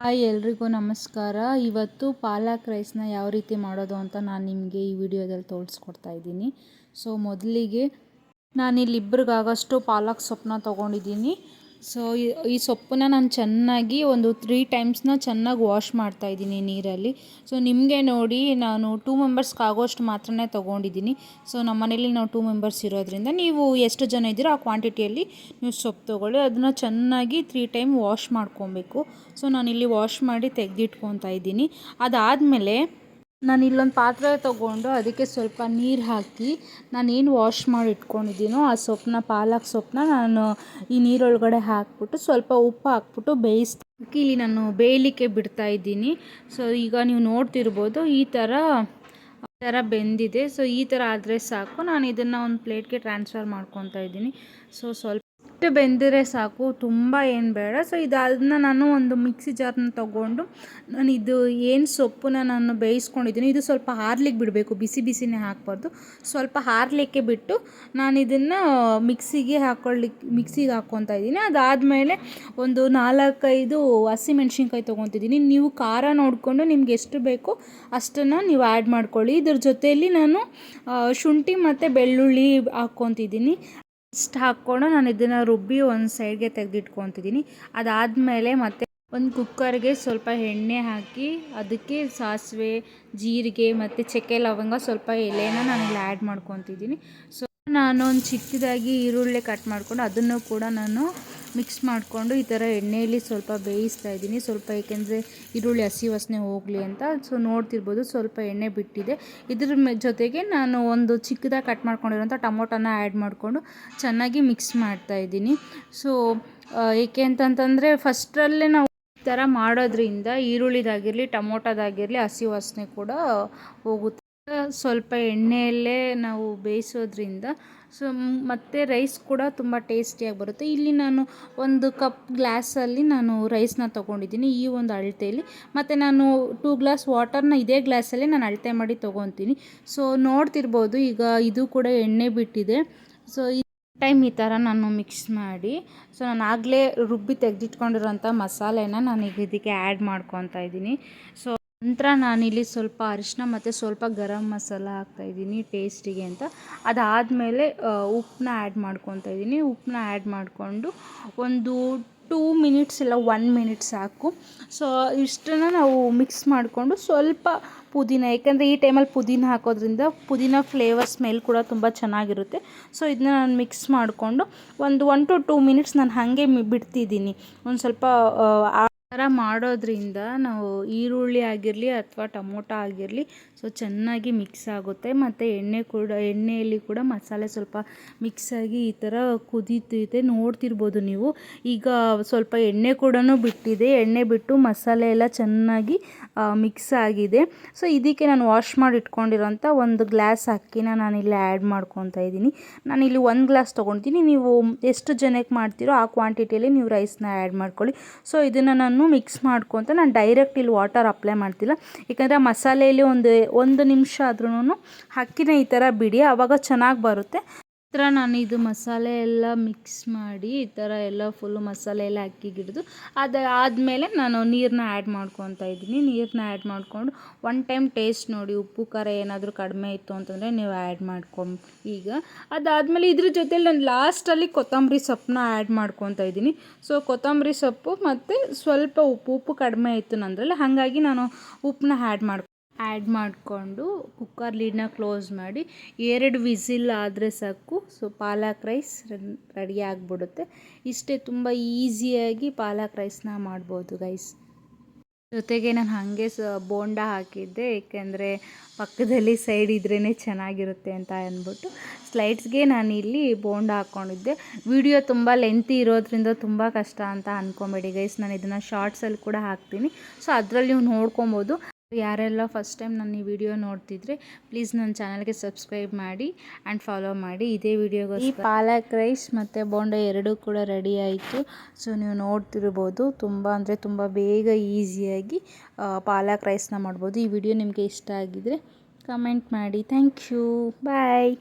Hi ಎಲ್ರಿಗೂ ನಮಸ್ಕಾರ. ಇವತ್ತು ಪಾಲಕ್ ರೈಸ್ನ ಯಾವ ರೀತಿ ಮಾಡೋದು ಅಂತ ನಾನು ನಿಮಗೆ ಈ ವಿಡಿಯೋದಲ್ಲಿ ತೋರಿಸ್ಕೊಡ್ತಾ ಇದ್ದೀನಿ. ಸೊ ಮೊದಲಿಗೆ ನಾನಿಲ್ಲಿ ಇಬ್ಬರಿಗಾಗೋಷ್ಟು ಪಾಲಕ್ ಸೊಪ್ಪನ್ನ ತೊಗೊಂಡಿದ್ದೀನಿ. ಸೊ ಈ ಸೊಪ್ಪನ್ನ ನಾನು ಚೆನ್ನಾಗಿ ಒಂದು 3 ಟೈಮ್ಸ್ನ ಚೆನ್ನಾಗಿ ವಾಶ್ ಮಾಡ್ತಾಯಿದ್ದೀನಿ ನೀರಲ್ಲಿ. ಸೊ ನಿಮಗೆ ನೋಡಿ ನಾನು 2 ಮೆಂಬರ್ಸ್ಗೆ ಆಗೋಷ್ಟು ಮಾತ್ರನೇ ತೊಗೊಂಡಿದ್ದೀನಿ. ಸೊ ನಮ್ಮ ಮನೇಲಿ ನಾವು 2 ಮೆಂಬರ್ಸ್ ಇರೋದ್ರಿಂದ ನೀವು ಎಷ್ಟು ಜನ ಇದ್ದೀರೋ ಆ ಕ್ವಾಂಟಿಟಿಯಲ್ಲಿ ನೀವು ಸೊಪ್ಪು ತೊಗೊಳ್ಳಿ. ಅದನ್ನು ಚೆನ್ನಾಗಿ 3 ಟೈಮ್ ವಾಶ್ ಮಾಡ್ಕೊಬೇಕು. ಸೊ ನಾನಿಲ್ಲಿ ವಾಶ್ ಮಾಡಿ ತೆಗೆದಿಟ್ಕೊತಾ ಇದ್ದೀನಿ. ಅದಾದಮೇಲೆ ನಾನು ಇಲ್ಲೊಂದು ಪಾತ್ರೆ ತೊಗೊಂಡು ಅದಕ್ಕೆ ಸ್ವಲ್ಪ ನೀರು ಹಾಕಿ ನಾನೇನು ವಾಶ್ ಮಾಡಿ ಇಟ್ಕೊಂಡಿದ್ದೀನೋ ಆ ಸೊಪ್ಪನ್ನ ಪಾಲಕ್ ಸೊಪ್ಪನ್ನ ನಾನು ಈ ನೀರೊಳಗಡೆ ಹಾಕ್ಬಿಟ್ಟು ಸ್ವಲ್ಪ ಉಪ್ಪು ಹಾಕ್ಬಿಟ್ಟು ಬೇಯಿಸ್ತೀನಿ. ಇಲ್ಲಿ ನಾನು ಬೇಯಲಿಕ್ಕೆ ಬಿಡ್ತಾ ಇದ್ದೀನಿ. ಸೊ ಈಗ ನೀವು ನೋಡ್ತಿರ್ಬೋದು ಈ ಥರ ಬೆಂದಿದೆ. ಸೊ ಈ ಥರ ಆದರೆ ಸಾಕು. ನಾನು ಇದನ್ನು ಒಂದು ಪ್ಲೇಟ್ಗೆ ಟ್ರಾನ್ಸ್ಫರ್ ಮಾಡ್ಕೊತಾ ಇದ್ದೀನಿ. ಸೊ ಸ್ವಲ್ಪ ಬೆಂದಿರೆ ಸಾಕು, ತುಂಬ ಏನು ಬೇಡ. ಸೊ ಇದನ್ನ ನಾನು ಒಂದು ಮಿಕ್ಸಿ ಜಾರ್ನ ತೊಗೊಂಡು ನಾನು ಇದು ಏನು ಸೊಪ್ಪನ್ನ ನಾನು ಬೇಯಿಸ್ಕೊಂಡಿದ್ದೀನಿ ಇದು ಸ್ವಲ್ಪ ಹಾರ್ಲಿಕ್ಕೆ ಬಿಡಬೇಕು, ಬಿಸಿನೇ ಹಾಕಬಾರ್ದು. ಸ್ವಲ್ಪ ಹಾರಲಿಕ್ಕೆ ಬಿಟ್ಟು ನಾನು ಇದನ್ನು ಮಿಕ್ಸಿಗೆ ಹಾಕ್ಕೊತಾ ಇದ್ದೀನಿ. ಅದಾದಮೇಲೆ ಒಂದು 4-5 ಹಸಿಮೆಣ್ಸಿನ್ಕಾಯಿ ತೊಗೊತಿದ್ದೀನಿ. ನೀವು ಖಾರ ನೋಡಿಕೊಂಡು ನಿಮ್ಗೆ ಎಷ್ಟು ಬೇಕೋ ಅಷ್ಟನ್ನು ನೀವು ಆ್ಯಡ್ ಮಾಡ್ಕೊಳ್ಳಿ. ಇದ್ರ ಜೊತೆಯಲ್ಲಿ ನಾನು ಶುಂಠಿ ಮತ್ತು ಬೆಳ್ಳುಳ್ಳಿ ಹಾಕ್ಕೊತಿದ್ದೀನಿ. ಇಷ್ಟು ಹಾಕ್ಕೊಂಡು ನಾನು ಇದನ್ನು ರುಬ್ಬಿ ಒಂದು ಸೈಡ್ಗೆ ತೆಗೆದಿಟ್ಕೊತಿದ್ದೀನಿ. ಅದಾದಮೇಲೆ ಮತ್ತೆ ಒಂದು ಕುಕ್ಕರ್ಗೆ ಸ್ವಲ್ಪ ಎಣ್ಣೆ ಹಾಕಿ ಅದಕ್ಕೆ ಸಾಸಿವೆ, ಜೀರಿಗೆ ಮತ್ತು ಚಕ್ಕೆ ಲವಂಗ ಸ್ವಲ್ಪ ಎಲೆನ ನಾನಿಲ್ಲಿ ಆ್ಯಡ್ ಮಾಡ್ಕೊತಿದ್ದೀನಿ. ಸೊ ನಾನು ಒಂದು ಚಿಕ್ಕದಾಗಿ ಈರುಳ್ಳಿ ಕಟ್ ಮಾಡಿಕೊಂಡು ಅದನ್ನು ಕೂಡ ನಾನು ಮಿಕ್ಸ್ ಮಾಡಿಕೊಂಡು ಈ ಥರ ಎಣ್ಣೆಯಲ್ಲಿ ಸ್ವಲ್ಪ ಬೇಯಿಸ್ತಾ ಇದ್ದೀನಿ. ಸ್ವಲ್ಪ ಏಕೆಂದರೆ ಈರುಳ್ಳಿ ಹಸಿ ವಾಸನೆ ಹೋಗಲಿ ಅಂತ. ಸೊ ನೋಡ್ತಿರ್ಬೋದು ಸ್ವಲ್ಪ ಎಣ್ಣೆ ಬಿಟ್ಟಿದೆ. ಇದ್ರ ಜೊತೆಗೆ ನಾನು ಒಂದು ಚಿಕ್ಕದಾಗಿ ಕಟ್ ಮಾಡ್ಕೊಂಡಿರೋಂಥ ಟೊಮೊಟೊನ ಆ್ಯಡ್ ಮಾಡಿಕೊಂಡು ಚೆನ್ನಾಗಿ ಮಿಕ್ಸ್ ಮಾಡ್ತಾಯಿದ್ದೀನಿ. ಸೊ ಏಕೆ ಅಂತಂತಂದರೆ ಫಸ್ಟ್ರಲ್ಲೇ ನಾವು ಈ ಥರ ಮಾಡೋದ್ರಿಂದ ಈರುಳ್ಳಿದಾಗಿರಲಿ ಟೊಮೊಟೊದಾಗಿರಲಿ ಹಸಿ ವಾಸನೆ ಕೂಡ ಹೋಗುತ್ತೆ. ಸ್ವಲ್ಪ ಎಣ್ಣೆಯಲ್ಲೇ ನಾವು ಬೇಯಿಸೋದ್ರಿಂದ ಸೊ ಮತ್ತು ರೈಸ್ ಕೂಡ ತುಂಬ ಟೇಸ್ಟಿಯಾಗಿ ಬರುತ್ತೆ. ಇಲ್ಲಿ ನಾನು ಒಂದು ಕಪ್ ಗ್ಲಾಸಲ್ಲಿ ನಾನು ರೈಸ್ನ ತೊಗೊಂಡಿದ್ದೀನಿ ಈ ಒಂದು ಅಳತೆಯಲ್ಲಿ. ಮತ್ತು ನಾನು 2 ಗ್ಲಾಸ್ ವಾಟರ್ನ ಇದೇ ಗ್ಲಾಸಲ್ಲಿ ನಾನು ಅಳತೆ ಮಾಡಿ ತೊಗೊತೀನಿ. ಸೊ ನೋಡ್ತಿರ್ಬೋದು ಈಗ ಇದು ಕೂಡ ಎಣ್ಣೆ ಬಿಟ್ಟಿದೆ. ಸೊ ಟೈಮ್ ಈ ಥರ ನಾನು ಮಿಕ್ಸ್ ಮಾಡಿ ಸೊ ನಾನು ಆಗಲೇ ರುಬ್ಬಿ ತೆಗೆದಿಟ್ಕೊಂಡಿರೋಂಥ ಮಸಾಲೆನ ನಾನು ಈಗ ಇದಕ್ಕೆ ಆ್ಯಡ್ ಮಾಡ್ಕೊತಾ ಇದ್ದೀನಿ. ಸೊ ನಂತರ ನಾನಿಲ್ಲಿ ಸ್ವಲ್ಪ ಅರಿಶಿನ ಮತ್ತು ಸ್ವಲ್ಪ ಗರಂ ಮಸಾಲ ಹಾಕ್ತಾಯಿದ್ದೀನಿ ಟೇಸ್ಟಿಗೆ ಅಂತ. ಅದಾದಮೇಲೆ ಉಪ್ಪನ್ನ ಆ್ಯಡ್ ಮಾಡ್ಕೊತಾ ಇದ್ದೀನಿ. ಉಪ್ಪನ್ನ ಆ್ಯಡ್ ಮಾಡಿಕೊಂಡು ಒಂದು 2 ಮಿನಿಟ್ಸ್ ಇಲ್ಲ 1 ಮಿನಿಟ್ ಸಾಕು. ಸೊ ಇಷ್ಟನ್ನು ನಾವು ಮಿಕ್ಸ್ ಮಾಡಿಕೊಂಡು ಸ್ವಲ್ಪ ಪುದೀನ, ಏಕೆಂದರೆ ಈ ಟೈಮಲ್ಲಿ ಪುದೀನ ಹಾಕೋದ್ರಿಂದ ಪುದೀನ ಫ್ಲೇವರ್ ಸ್ಮೆಲ್ ಕೂಡ ತುಂಬ ಚೆನ್ನಾಗಿರುತ್ತೆ. ಸೊ ಇದನ್ನ ನಾನು ಮಿಕ್ಸ್ ಮಾಡಿಕೊಂಡು ಒಂದು 1 to 2 ಮಿನಿಟ್ಸ್ ನಾನು ಹಾಗೆ ಬಿಡ್ತಿದ್ದೀನಿ. ಒಂದು ಸ್ವಲ್ಪ ಥರ ಮಾಡೋದ್ರಿಂದ ನಾವು ಈರುಳ್ಳಿ ಆಗಿರಲಿ ಅಥವಾ ಟೊಮೊಟೊ ಆಗಿರಲಿ ಸೊ ಚೆನ್ನಾಗಿ ಮಿಕ್ಸ್ ಆಗುತ್ತೆ. ಮತ್ತು ಎಣ್ಣೆಯಲ್ಲಿ ಕೂಡ ಮಸಾಲೆ ಸ್ವಲ್ಪ ಮಿಕ್ಸಾಗಿ ಈ ಥರ ಕುದೀತಿದೆ ನೋಡ್ತಿರ್ಬೋದು ನೀವು. ಈಗ ಸ್ವಲ್ಪ ಎಣ್ಣೆ ಕೂಡ ಬಿಟ್ಟಿದೆ. ಎಣ್ಣೆ ಬಿಟ್ಟು ಮಸಾಲೆ ಎಲ್ಲ ಚೆನ್ನಾಗಿ ಮಿಕ್ಸ್ ಆಗಿದೆ. ಸೊ ಇದಕ್ಕೆ ನಾನು ವಾಶ್ ಮಾಡಿ ಇಟ್ಕೊಂಡಿರೋಂಥ ಒಂದು ಗ್ಲಾಸ್ ಅಕ್ಕಿನ ನಾನಿಲ್ಲಿ ಆ್ಯಡ್ ಮಾಡ್ಕೊತಾ ಇದ್ದೀನಿ. ನಾನಿಲ್ಲಿ 1 ಗ್ಲಾಸ್ ತೊಗೊಳ್ತೀನಿ. ನೀವು ಎಷ್ಟು ಜನಕ್ಕೆ ಮಾಡ್ತೀರೋ ಆ ಕ್ವಾಂಟಿಟಿಯಲ್ಲಿ ನೀವು ರೈಸ್ನ ಆ್ಯಡ್ ಮಾಡ್ಕೊಳ್ಳಿ. ಸೊ ಇದನ್ನು ನಾನು ಮಿಕ್ಸ್ ಮಾಡ್ಕೊತ ನಾನು ಡೈರೆಕ್ಟ್ ಇಲ್ಲಿ ವಾಟರ್ ಅಪ್ಲೈ ಮಾಡ್ತಿಲ್ಲ. ಏಕೆಂದರೆ ಮಸಾಲೆಯಲ್ಲಿ ಒಂದು ನಿಮಿಷ ಆದ್ರೂ ಅಕ್ಕಿನ ಈ ಥರ ಬಿಡಿ, ಆವಾಗ ಚೆನ್ನಾಗಿ ಬರುತ್ತೆ. ಈ ಥರ ನಾನು ಇದು ಮಸಾಲೆ ಎಲ್ಲ ಮಿಕ್ಸ್ ಮಾಡಿ ಈ ಥರ ಎಲ್ಲ ಫುಲ್ಲು ಮಸಾಲೆ ಎಲ್ಲ ಅಕ್ಕಿಗಿಡ್ದು ಆದಮೇಲೆ ನಾನು ನೀರನ್ನ ಆ್ಯಡ್ ಮಾಡ್ಕೊತಾ ಇದ್ದೀನಿ. ನೀರನ್ನ ಆ್ಯಡ್ ಮಾಡಿಕೊಂಡು 1 ಟೈಮ್ ಟೇಸ್ಟ್ ನೋಡಿ, ಉಪ್ಪು ಖಾರ ಏನಾದರೂ ಕಡಿಮೆ ಇತ್ತು ಅಂತಂದರೆ ನೀವು ಆ್ಯಡ್ ಈಗ ಅದಾದಮೇಲೆ ಇದ್ರ ಜೊತೆಲಿ ನಾನು ಲಾಸ್ಟಲ್ಲಿ ಕೊತ್ತಂಬರಿ ಸೊಪ್ಪನ್ನ ಆ್ಯಡ್ ಮಾಡ್ಕೊತಾ ಇದ್ದೀನಿ. ಸೊ ಕೊತ್ತಂಬರಿ ಸೊಪ್ಪು ಮತ್ತು ಸ್ವಲ್ಪ ಉಪ್ಪು ಕಡಿಮೆ ಇತ್ತು ನಂದ್ರಲ್ಲಿ, ಹಾಗಾಗಿ ನಾನು ಉಪ್ಪನ್ನ ಆ್ಯಡ್ ಮಾಡಿಕೊಂಡು ಕುಕ್ಕರ್ ಲೀಡ್ನ ಕ್ಲೋಸ್ ಮಾಡಿ 2 ವಿಸಿಲ್ ಆದರೆ ಸಾಕು. ಸೊ ಪಾಲಕ್ ರೈಸ್ ರೆಡಿ ಆಗಿಬಿಡುತ್ತೆ. ಇಷ್ಟೇ, ತುಂಬ ಈಸಿಯಾಗಿ ಪಾಲಕ್ ರೈಸ್ನ ಮಾಡ್ಬೋದು ಗೈಸ್. ಜೊತೆಗೆ ನಾನು ಹಾಗೆ ಬೋಂಡ ಹಾಕಿದ್ದೆ, ಏಕೆಂದರೆ ಪಕ್ಕದಲ್ಲಿ ಸೈಡ್ ಇದ್ರೇ ಚೆನ್ನಾಗಿರುತ್ತೆ ಅಂತ ಅಂದ್ಬಿಟ್ಟು ಸ್ಲೈಡ್ಸ್ಗೆ ನಾನಿಲ್ಲಿ ಬೋಂಡ ಹಾಕ್ಕೊಂಡಿದ್ದೆ. ವಿಡಿಯೋ ತುಂಬ ಲೆಂತಿ ಇರೋದ್ರಿಂದ ತುಂಬ ಕಷ್ಟ ಅಂತ ಅಂದ್ಕೊಬೇಡಿ ಗೈಸ್. ನಾನು ಇದನ್ನು ಶಾರ್ಟ್ಸಲ್ಲಿ ಕೂಡ ಹಾಕ್ತೀನಿ. ಸೊ ಅದರಲ್ಲಿ ನೀವು ನೋಡ್ಕೊಬೋದು. ಯಾರೆಲ್ಲ ಫಸ್ಟ್ ಟೈಮ್ ನನ್ನ ಈ ವಿಡಿಯೋ ನೋಡ್ತಿದ್ರೆ ಪ್ಲೀಸ್ ನನ್ನ ಚಾನಲ್ಗೆ ಸಬ್ಸ್ಕ್ರೈಬ್ ಮಾಡಿ ಆ್ಯಂಡ್ ಫಾಲೋ ಮಾಡಿ. ಇದೇ ವಿಡಿಯೋಗೋಸ್ಕರ ಈ ಪಾಲಕ್ ರೈಸ್ ಮತ್ತು ಬೋಂಡ ಎರಡೂ ಕೂಡ ರೆಡಿ ಆಯಿತು. ಸೊ ನೀವು ನೋಡ್ತಿರ್ಬೋದು ತುಂಬ ಅಂದರೆ ತುಂಬ ಬೇಗ ಈಸಿಯಾಗಿ ಪಾಲಕ್ ರೈಸ್ನ ಮಾಡ್ಬೋದು. ಈ ವಿಡಿಯೋ ನಿಮಗೆ ಇಷ್ಟ ಆಗಿದರೆ ಕಮೆಂಟ್ ಮಾಡಿ. Thank you, bye.